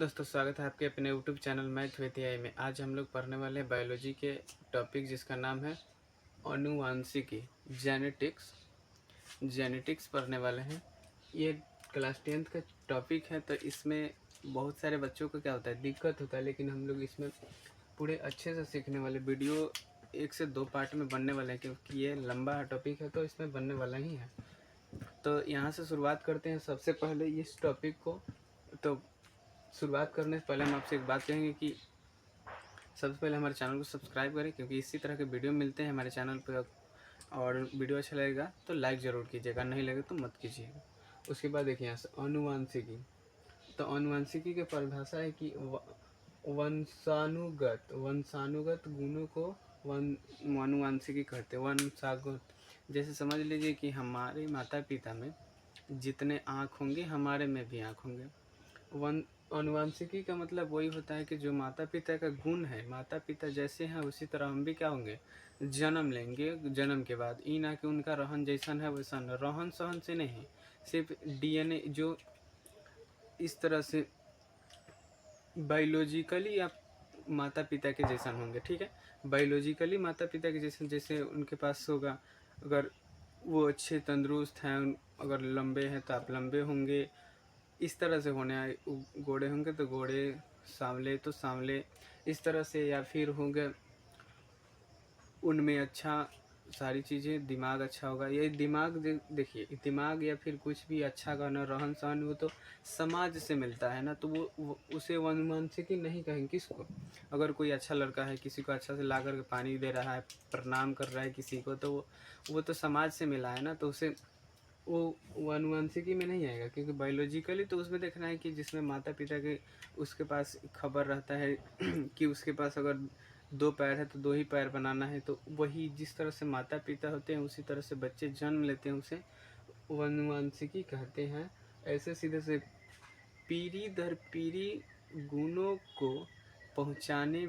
दोस्तों, स्वागत है आपके अपने YouTube channel math with AI में। आज हम लोग पढ़ने वाले हैं बायोलॉजी के टॉपिक जिसका नाम है आनुवांशिकी, जेनेटिक्स पढ़ने वाले हैं। ये क्लास 10th का टॉपिक है, तो इसमें बहुत सारे बच्चों को क्या होता है, दिक्कत होता है, लेकिन हम लोग इसमें पूरे अच्छे से सीखने वाले। वीडियो 1 से 2 पार्ट में बनने वाले हैं, क्योंकि ये लंबा टॉपिक है तो इसमें बनने वाला ही है। तो यहाँ से शुरुआत करते हैं। सबसे पहले इस टॉपिक को तो शुरुआत करने से पहले हम आपसे एक बात कहेंगे कि सबसे पहले हमारे चैनल को सब्सक्राइब करें, क्योंकि इसी तरह के वीडियो मिलते हैं हमारे चैनल पर। और वीडियो अच्छा लगेगा तो लाइक ज़रूर कीजिएगा, नहीं लगे तो मत कीजिएगा। उसके बाद देखिए यहाँ से आनुवांशिकी। तो आनुवांशिकी की परिभाषा है कि वंशानुगत गुणों को आनुवांशिकी कहते हैं। वंशागत, जैसे समझ लीजिए कि हमारे माता पिता में जितने आँख होंगे हमारे में भी आँख होंगे। आनुवांशिकी का मतलब वही होता है कि जो माता पिता का गुण है, माता पिता जैसे हैं उसी तरह हम भी क्या होंगे, जन्म लेंगे। जन्म के बाद ई ना कि उनका रहन जैसन है वैसन, रहन सहन से नहीं, सिर्फ डीएनए जो इस तरह से बायोलॉजिकली आप माता पिता के जैसन होंगे। ठीक है, बायोलॉजिकली माता पिता के जैसन, जैसे उनके पास होगा। अगर वो अच्छे तंदुरुस्त हैं, अगर लंबे हैं तो आप लंबे होंगे, इस तरह से होने आए। गोरे होंगे तो गोरे, सांवले तो सांवले, इस तरह से। या फिर होंगे उनमें अच्छा सारी चीज़ें, दिमाग अच्छा होगा। ये दिमाग देखिए, दिमाग या फिर कुछ भी अच्छा करना, रहन सहन, वो तो समाज से मिलता है ना, तो वो उसे आनुवांशिकी नहीं कहेंगे। किसको? अगर कोई अच्छा लड़का है, किसी को अच्छा से ला करके पानी दे रहा है, प्रणाम कर रहा है किसी को, तो वो तो समाज से मिला है ना, तो उसे वो आनुवांशिकी में नहीं आएगा। क्योंकि बायोलॉजिकली तो उसमें देखना है कि जिसमें माता पिता के उसके पास खबर रहता है कि उसके पास अगर 2 पैर है तो 2 ही पैर बनाना है, तो वही जिस तरह से माता पिता होते हैं उसी तरह से बच्चे जन्म लेते हैं, उसे आनुवांशिकी कहते हैं। ऐसे सीधे से पीढ़ी दर पीढ़ी गुणों को पहुंचाने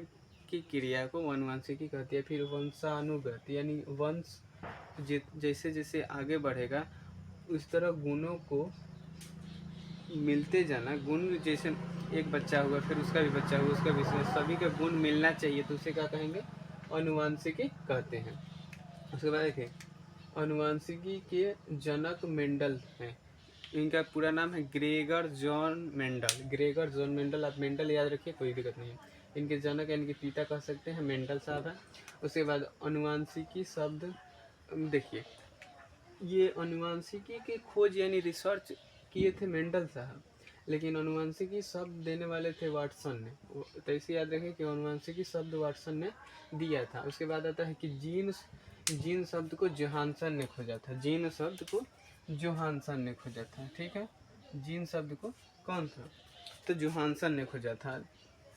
की क्रिया को आनुवांशिकी कहती है। फिर वंशानुगत, यानी वंश जैसे जैसे आगे बढ़ेगा उस तरह गुणों को मिलते जाना। गुण जैसे एक बच्चा हुआ, फिर उसका भी बच्चा हुआ, उसका भी, सभी का गुण मिलना चाहिए, तो उसे क्या कहेंगे, आनुवांशिकी कहते हैं। उसके बाद देखिए, आनुवांशिकी के जनक मेंडल हैं। इनका पूरा नाम है Gregor John Mendel. Gregor John Mendel, आप मेंडल याद रखिए, कोई दिक्कत नहीं है। इनके जनक यानी कि पिता कह सकते हैं, मेंडल साहब हैं। उसके बाद आनुवांशिकी शब्द देखिए, ये आनुवांशिकी की खोज यानी रिसर्च किए थे मेंडल साहब, लेकिन आनुवांशिकी शब्द देने वाले थे वाटसन ने। तो इसे याद रखें कि आनुवांशिकी शब्द वाटसन ने दिया था। उसके बाद आता है कि जीन शब्द को जोहानसन ने खोजा था। जीन शब्द को जोहानसन ने खोजा था। ठीक है, जीन शब्द को कौन था, तो जोहानसन ने खोजा था।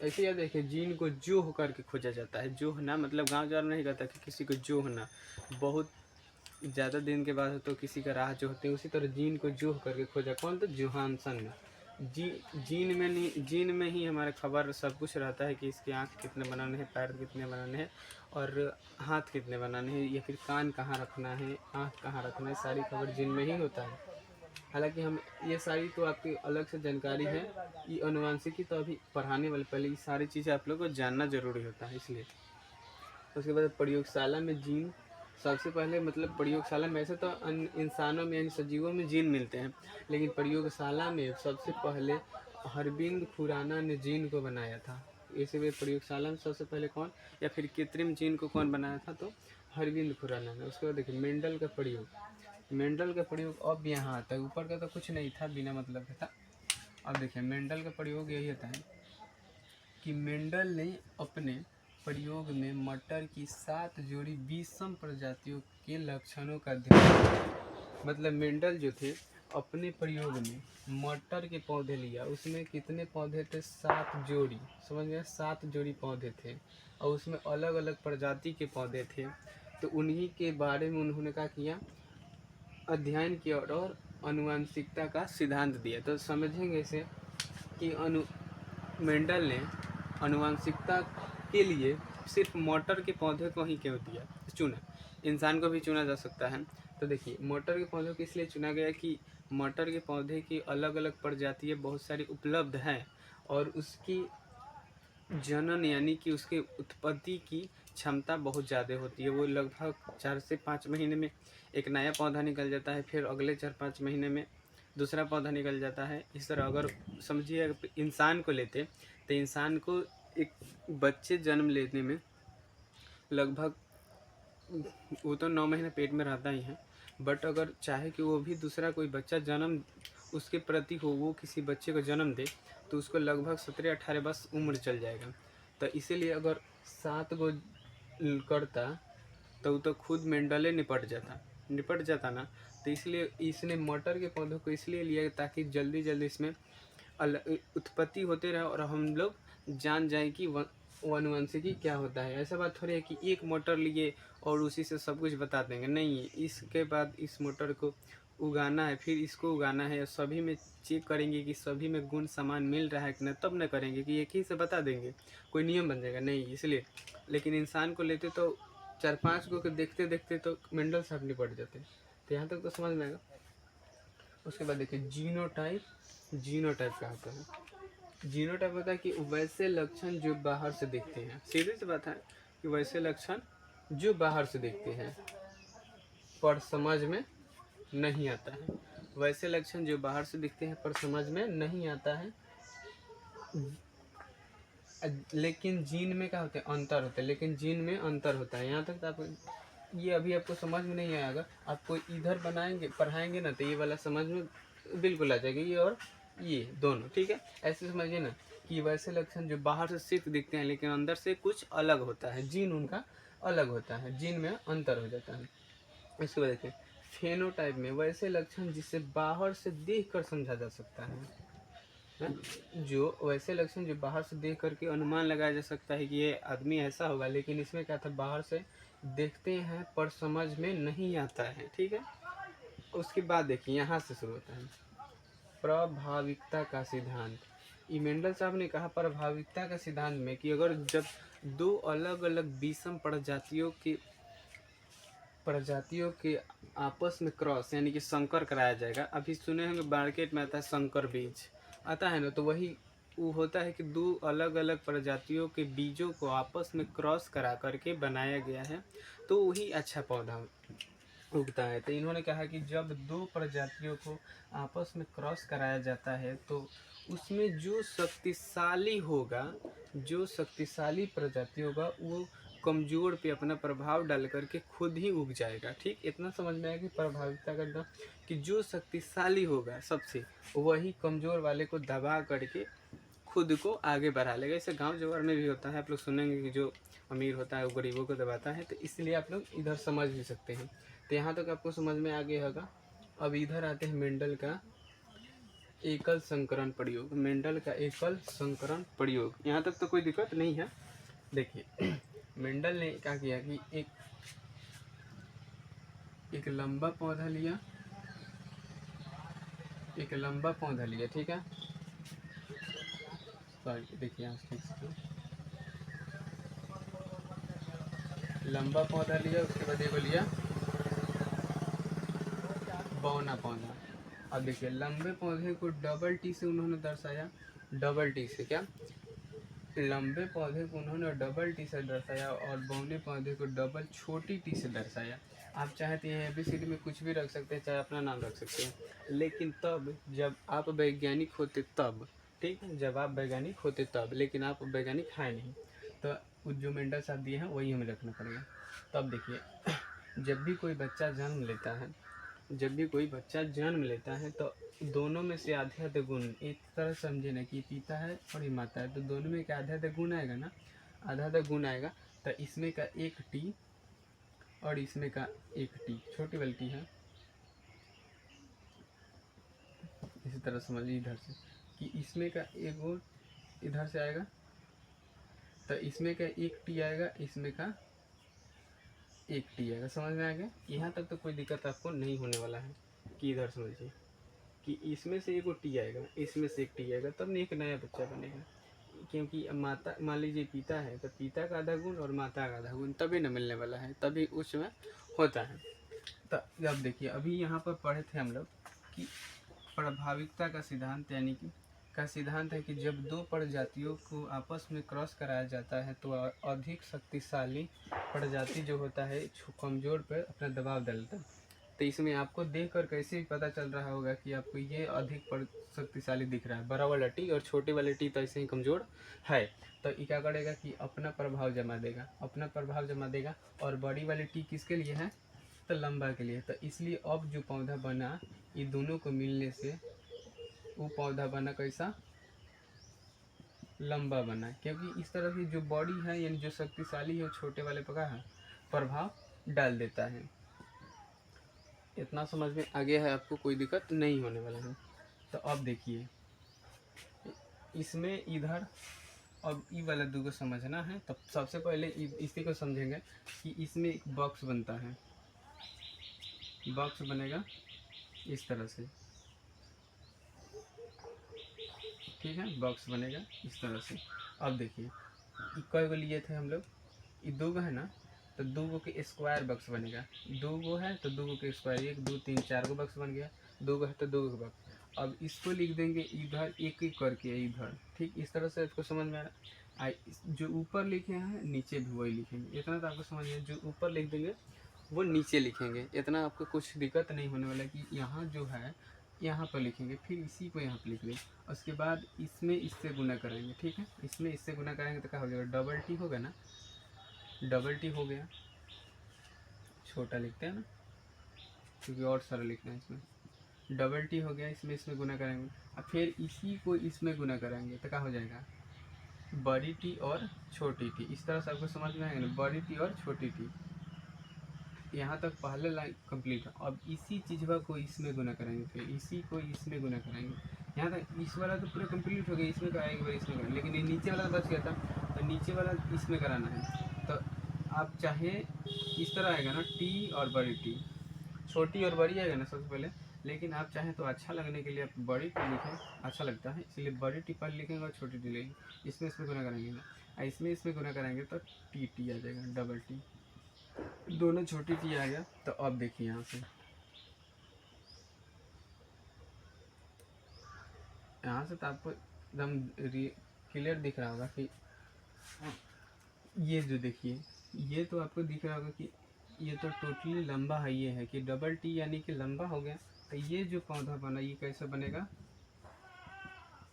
ऐसे याद रखिए, जीन को जो होकर के खोजा जाता है। जो होना मतलब गाँव जवार नहीं कहता कि किसी को जो होना, बहुत ज़्यादा दिन के बाद तो किसी का राह जो होते हैं, उसी तरह जीन को जो करके खोजा कौन, तो जोहानसन ने। जीन में ही हमारा खबर सब कुछ रहता है कि इसकी आँख कितने बनाने हैं, पैर कितने बनाने हैं, और हाथ कितने बनाने हैं, या फिर कान कहाँ रखना है, आँख कहाँ रखना है, सारी खबर जीन में ही होता है। हालांकि हम ये सारी तो आपकी अलग से जानकारी है, ये आनुवांशिकी तो अभी पढ़ाने वाले, पहले ये सारी चीज़ें आप लोगों को जानना जरूरी होता है, इसलिए। उसके बाद प्रयोगशाला में जीन सबसे पहले, मतलब प्रयोगशाला में, ऐसे तो इंसानों में यानी सजीवों में जीन मिलते हैं, लेकिन प्रयोगशाला में सबसे पहले अरविंद खुराना ने जीन को बनाया था। इसीलिए प्रयोगशाला में सबसे पहले कौन, या फिर कृत्रिम जीन को कौन बनाया था, तो अरविंद खुराना ने। उसके बाद देखिए मेंडल का प्रयोग अब यहाँ आता है। ऊपर का तो कुछ नहीं था, बिना मतलब का था। अब देखिए मेंडल का प्रयोग यही होता है कि मेंडल ने अपने प्रयोग में मटर की 7 जोड़ी विषम प्रजातियों के लक्षणों का ध्यान, मतलब मेंडल जो थे अपने प्रयोग में मटर के पौधे लिया, उसमें कितने पौधे थे, 7 जोड़ी, समझ गए, 7 जोड़ी पौधे थे, और उसमें अलग अलग प्रजाति के पौधे थे। तो उन्हीं के बारे में उन्होंने क्या किया, अध्ययन किया और आनुवांशिकता का सिद्धांत दिया। तो समझेंगे इसे कि मेंडल ने आनुवांशिकता के लिए सिर्फ मटर के पौधे को ही क्यों दिया, चुना, इंसान को भी चुना जा सकता है। तो देखिए मटर के पौधे को इसलिए चुना गया कि मटर के पौधे की अलग अलग प्रजातियाँ बहुत सारी उपलब्ध हैं, और उसकी जनन यानी कि उसके उत्पत्ति की क्षमता बहुत ज़्यादा होती है। वो लगभग 4 से 5 महीने में एक नया पौधा निकल जाता है, फिर अगले 4-5 महीने में दूसरा पौधा निकल जाता है। इस तरह अगर समझिए इंसान को लेते तो इंसान को एक बच्चे जन्म लेने में लगभग, वो तो 9 महीने पेट में रहता ही है, बट अगर चाहे कि वो भी दूसरा कोई बच्चा जन्म उसके प्रति हो, वो किसी बच्चे को जन्म दे, तो उसको लगभग 17-18 वर्ष उम्र चल जाएगा। तो इसीलिए अगर 7 गो करता तो खुद मेंडले निपट जाता ना। तो इसलिए इसने मटर के पौधों को इसलिए लिया ताकि जल्दी जल्दी इसमें उत्पत्ति होते रहे और हम लोग जान जाए कि वनवांशिकी क्या होता है। ऐसा बात थोड़ी है कि एक मोटर लिए और उसी से सब कुछ बता देंगे, नहीं। इसके बाद इस मोटर को उगाना है, फिर इसको उगाना है, सभी में चेक करेंगे कि सभी में गुण समान मिल रहा है कि नहीं, तब न करेंगे कि एक ही से बता देंगे कोई नियम बन जाएगा, नहीं। इसलिए लेकिन इंसान को लेते तो 4-5 को देखते देखते तो मेंडल साहब निपट जाते। तो यहाँ तक तो समझ में आएगा। उसके बाद देखिए जीनोटाइप क्या होता है। जीनोटाइप होता है कि वैसे लक्षण जो बाहर से दिखते हैं, सीधी सी बात है कि वैसे लक्षण जो बाहर से दिखते हैं पर समझ में नहीं आता है। वैसे लक्षण जो बाहर से दिखते हैं पर समझ में नहीं आता है, लेकिन जीन में क्या होता है, अंतर होता है। लेकिन जीन में अंतर होता है। यहाँ तक तो आप ये अभी आपको समझ में नहीं आएगा। आपको इधर पढ़ाएंगे ना तो ये वाला समझ में बिल्कुल आ जाएगा, ये और ये दोनों, ठीक है। ऐसे समझिए ना कि वैसे लक्षण जो बाहर से सिर्फ दिखते हैं लेकिन अंदर से कुछ अलग होता है, जीन उनका अलग होता है, जीन में अंतर हो जाता है। इसके बाद देखिए फेनोटाइप में वैसे लक्षण जिसे बाहर से देख कर समझा जा सकता है। जो वैसे लक्षण जो बाहर से देख करके अनुमान लगाया जा सकता है कि ये आदमी ऐसा होगा, लेकिन इसमें क्या था, बाहर से देखते हैं पर समझ में नहीं आता है, ठीक है। उसके बाद देखिए यहाँ से शुरू होता है प्रभाविकता का सिद्धांत। मेंडल साहब ने कहा प्रभाविकता का सिद्धांत में कि अगर जब दो अलग अलग विषम प्रजातियों के आपस में क्रॉस यानी कि संकर कराया जाएगा। अभी सुने होंगे मार्केट में आता है संकर बीज आता है ना, तो वही वो होता है कि दो अलग अलग प्रजातियों के बीजों को आपस में क्रॉस करा करके बनाया गया है, तो वही अच्छा पौधा उगता है। तो इन्होंने कहा कि जब दो प्रजातियों को आपस में क्रॉस कराया जाता है तो उसमें जो शक्तिशाली प्रजाति होगा वो कमजोर पे अपना प्रभाव डाल करके खुद ही उग जाएगा, ठीक। इतना समझ में आया कि प्रभाविकता का मतलब कि जो शक्तिशाली होगा सबसे, वही कमजोर वाले को दबा करके खुद को आगे बढ़ा लेगा। इसे गांव जवार में भी होता है, आप लोग सुनेंगे कि जो अमीर होता है वो गरीबों को दबाता है। तो इसलिए आप लोग इधर समझ भी सकते हैं। तो यहाँ तक आपको समझ में आ गया होगा। अब इधर आते हैं मेंडल का एकल संकरण प्रयोग। मेंडल का एकल संकरण प्रयोग, यहाँ तक तो कोई दिक्कत नहीं है। देखिए मेंडल ने क्या किया कि एक लंबा पौधा लिया, ठीक है। सॉरी देखिए यहाँ ठीक से लंबा पौधा लिया, उसके बाद एगो लिया बौना पौधा। अब देखिए लंबे पौधे को डबल टी से उन्होंने दर्शाया। डबल टी से क्या, लंबे पौधे को उन्होंने डबल टी से दर्शाया और बौने पौधे को डबल छोटी टी से दर्शाया। आप चाहे तो यहाँ ABCD में कुछ भी रख सकते हैं, चाहे अपना नाम रख सकते हैं, लेकिन तब जब आप वैज्ञानिक होते तब, ठीक है, जब आप वैज्ञानिक होते तब, लेकिन आप वैज्ञानिक है नहीं, तो जो मेंडल साहब दिए हैं वही हमें रखना पड़ेगा। तब देखिए जब भी कोई बच्चा जन्म लेता है तो दोनों में से आधे आधे गुण, एक तरह समझे ना कि पिता है और ये माता है, तो दोनों में का आधा आधा गुण आएगा ना, आधा आधा गुण आएगा। तो इसमें का एक टी और इसमें का एक टी, छोटी वाली टी है, इसी तरह समझिए इधर से कि इसमें का एक और इधर से आएगा, तो इसमें का एक टी आएगा, इसमें का एक टी आएगा। समझ में आ गया। यहाँ तक तो कोई दिक्कत आपको नहीं होने वाला है कि इधर समझिए कि इसमें से एक टी आएगा, इसमें से एक टी आएगा, तब नहीं एक नया बच्चा बनेगा। क्योंकि माता मान लीजिए पिता है तो पिता का आधा गुण और माता का आधा गुण तभी न मिलने वाला है, तभी उसमें होता है। तो अब देखिए अभी यहाँ पर पढ़े थे हम लोग कि प्रभाविकता का सिद्धांत यानी कि का सिद्धांत है कि जब दो प्रजातियों को आपस में क्रॉस कराया जाता है तो अधिक शक्तिशाली प्रजाति जो होता है कमजोर पर अपना दबाव डालता है। तो इसमें आपको देखकर कैसे भी पता चल रहा होगा कि आपको ये अधिक शक्तिशाली दिख रहा है, बड़ा वाला टी और छोटे वाले टी तो ऐसे ही कमजोर है। तो ये क्या करेगा कि अपना प्रभाव जमा देगा, अपना प्रभाव जमा देगा। और बड़ी वाली टी किसके लिए है? तो लंबा के लिए। तो इसलिए अब जो पौधा बना, ये दोनों को मिलने से वो पौधा बना कैसा? लंबा बना। क्योंकि इस तरह की जो बॉडी है यानी जो शक्तिशाली है, छोटे वाले पर है प्रभाव डाल देता है। इतना समझ में आ गया है आपको? कोई दिक्कत नहीं होने वाला है। तो अब देखिए इसमें इधर अब ई वाला दो को समझना है। तब सबसे पहले इसी को समझेंगे कि इसमें एक बॉक्स बनता है। बॉक्स बनेगा इस तरह से, ठीक है, बॉक्स बनेगा इस तरह से। अब देखिए कई को लिए थे हम लोग, ये दो गो है ना, तो दो गो के स्क्वायर बॉक्स बनेगा। दो गो है तो दो गो के स्क्वायर, 1 2 3 4 गो बॉक्स बन गया। दो गो है तो दो गो बॉक्स। अब इसको लिख देंगे इधर एक एक करके इधर, ठीक, इस तरह से आपको समझ में आ रहा है। जो ऊपर लिखे हैं नीचे भी वही लिखेंगे, इतना तो आपको समझ में। जो ऊपर लिख देंगे वो नीचे लिखेंगे, इतना आपको कुछ दिक्कत नहीं होने वाला कि यहाँ जो है यहाँ पर लिखेंगे, फिर इसी को यहाँ पर लिख लेंगे। उसके बाद इसमें इससे गुना करेंगे, ठीक है, इसमें इससे गुना करेंगे तो क्या हो जाएगा? डबल टी होगा ना, डबल टी हो गया। छोटा लिखते हैं ना क्योंकि और सारा लिखना है इसमें। डबल टी हो गया, इसमें इसमें गुना करेंगे। अब फिर इसी को इसमें गुना करेंगे तो क्या हो जाएगा? बड़ी टी और छोटी टी। इस तरह से आपको समझ में आएगा ना, बड़ी टी और छोटी टी। यहाँ तक पहले लाइन कंप्लीट है। अब इसी चीज़ को इसमें गुना करेंगे, फिर इसी को इसमें गुना करेंगे। यहाँ तक इस वाला तो पूरा कंप्लीट हो गया, इसमें का एक बार इसमें करेंगे, लेकिन ये नीचे वाला बच गया था तो नीचे वाला इसमें कराना है। तो आप चाहे इस तरह आएगा ना, टी और बड़ी टी, छोटी और बड़ी आएगा ना सबसे पहले। लेकिन आप चाहें तो अच्छा लगने के लिए आप बड़ी टी लिखें, अच्छा लगता है इसलिए बड़ी टी पर लिखेंगे और छोटी टी लिखेंगे। इसमें इसमें गुना करेंगे ना, इसमें इसमें गुना करेंगे तो टी टी आ जाएगा, डबल टी। दोनों छोटी टी आ गया। तो अब देखिए यहाँ से, यहाँ से तो आपको एकदम क्लियर दिख रहा होगा कि ये जो देखिए, ये तो आपको दिख रहा होगा कि ये तो टोटली लंबा है। ये है कि डबल टी यानी कि लंबा हो गया। तो ये जो पौधा बना ये कैसे बनेगा?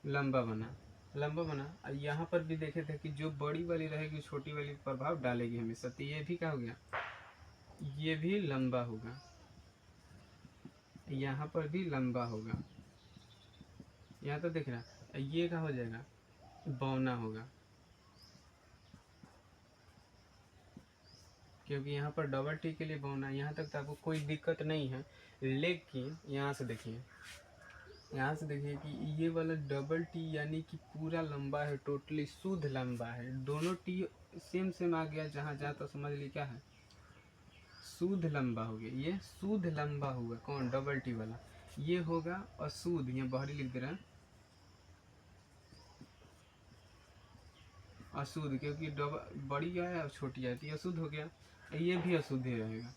लंबा बना, लंबा बना। और यहाँ पर भी देखे थे कि जो बड़ी वाली रहेगी छोटी वाली प्रभाव डालेगी हमेशा। तो ये भी क्या हो गया? ये भी लंबा होगा, यहाँ पर भी लंबा होगा। यहाँ तो दिख रहा, ये क्या हो जाएगा? बौना होगा, क्योंकि यहाँ पर डबल टी के लिए बौना। यहाँ तक तो आपको कोई दिक्कत नहीं है। लेकिन यहाँ से देखिए, यहाँ से देखिए कि ये वाला डबल टी यानी कि पूरा लंबा है, टोटली शुद्ध लंबा है। दोनों टी सेम सेम आ गया, जहाँ जहाँ तो समझ ली क्या है? शुद्ध लंबा हो गया। ये शुद्ध लंबा होगा, कौन? डबल टी वाला। ये होगा अशुद्ध, यहाँ बाहरी लिख दे रहा है अशुद्ध, क्योंकि डबल बड़ी आया और छोटी आती है, अशुद्ध हो गया। ये भी अशुद्ध ही रहेगा,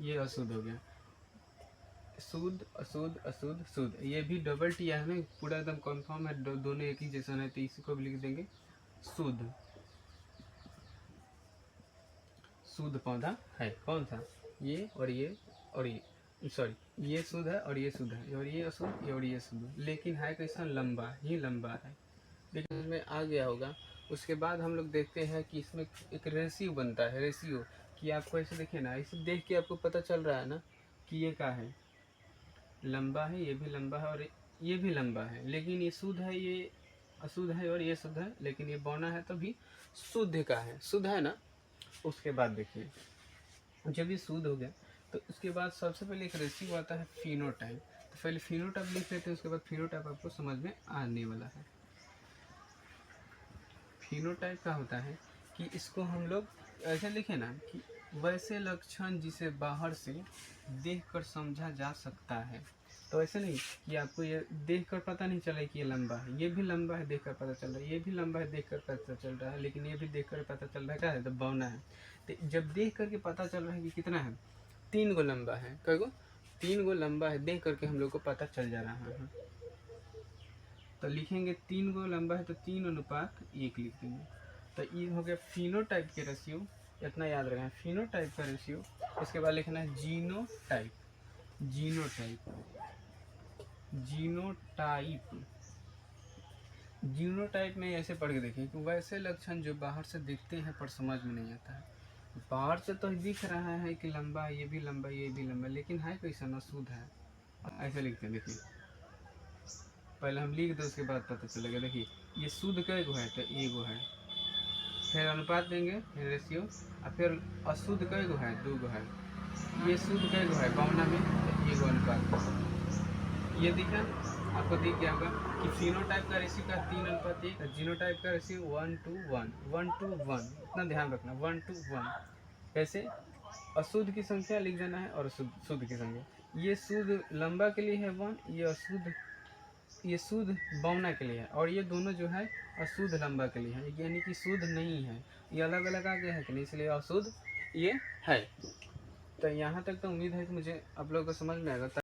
ये अशुद्ध हो गया। शुद्ध अशुद्ध अशुद्ध शुद्ध, ये भी डबल टी है ना, पूरा एकदम कंफर्म है, दोनों एक ही जैसा है। तो इसी को भी लिख देंगे शुद्ध। शुद्ध पौधा है कौन सा? ये और ये और ये, सॉरी, ये शुद्ध है और ये शुद्ध है, और ये अशुद्ध और ये शुद्ध। लेकिन है कैसा? लंबा ही लंबा है। लेकिन इसमें आ गया होगा। उसके बाद हम लोग देखते हैं कि इसमें एक रेशियो बनता है। रेशियो कि आपको ऐसे देखिए ना, इसे देख के आपको पता चल रहा है ना कि ये क्या है? लंबा है, ये भी लंबा है और ये भी लंबा है। लेकिन ये शुद्ध है, ये अशुद्ध है, और ये शुद्ध है। लेकिन ये बौना है तो भी शुद्ध का है, शुद्ध है ना। उसके बाद देखिए जब ये शुद्ध हो गया तो उसके बाद सबसे पहले एक रेशियो आता है फिनोटाइप। तो पहले फिनोटाइप लिख लेते हैं, उसके बाद फिनोटाइप आपको समझ में आने वाला है। फिनोटाइप का होता है कि इसको हम लोग ऐसे लिखे ना कि वैसे लक्षण जिसे बाहर से देखकर समझा जा सकता है। तो ऐसे नहीं कि आपको ये देखकर पता नहीं चले कि ये लंबा है, ये भी लंबा है देखकर पता चल रहा है, ये भी लंबा है देखकर पता चल रहा है, लेकिन ये भी देखकर पता चल रहा है क्या है? तो बौना है। तो जब देख करके पता चल रहा है कि कितना है, 3 गो लंबा है, कई गो? 3 गो लंबा है, देख करके हम लोग को पता चल जा रहा है। तो लिखेंगे 3 गो लंबा है तो 3:1 लिख देंगे। तो ये हो गया फिनोटाइप के रेशियो, इतना याद रखें, फिनोटाइप का रेशियो। इसके बाद लिखना है जीनोटाइप। जीनोटाइप जीनोटाइप जीनोटाइप में ऐसे पढ़ के देखें कि वैसे लक्षण जो बाहर से दिखते हैं पर समझ में नहीं आता है। बाहर से तो दिख रहा है कि लंबा, ये भी लंबा, ये भी लंबा, लेकिन है कैसा, अशुद्ध है। ऐसे लिखते हैं, देखिए पहले हम लिख दो, उसके बाद पता चलेगा। देखिए ये शुद्ध कई गो है, तो एगो है, फिर अनुपात देंगे, फिर रेशियो, और फिर अशुद्ध कई गो है, 2 गो है। ये शुद्ध कई गो है बावना में, तो एगो अनुपात। ये दिखा आपको, दिख गया होगा कि फिनोटाइप का रेशियो का 3:1, जीनोटाइप का रेशियो 1:1, 1:1। इतना ध्यान रखना, 1:1। कैसे, अशुद्ध की संख्या लिख देना है और शुद्ध की संख्या। ये शुद्ध लंबा के लिए है 1, ये अशुद्ध, ये शुद्ध बौना के लिए है, और ये दोनों जो है अशुद्ध लंबा के लिए है, यानी कि शुद्ध नहीं है, ये अलग अलग आ गया है कि नहीं, इसलिए अशुद्ध ये है। तो यहाँ तक तो उम्मीद है कि मुझे आप लोगों को समझ में आएगा।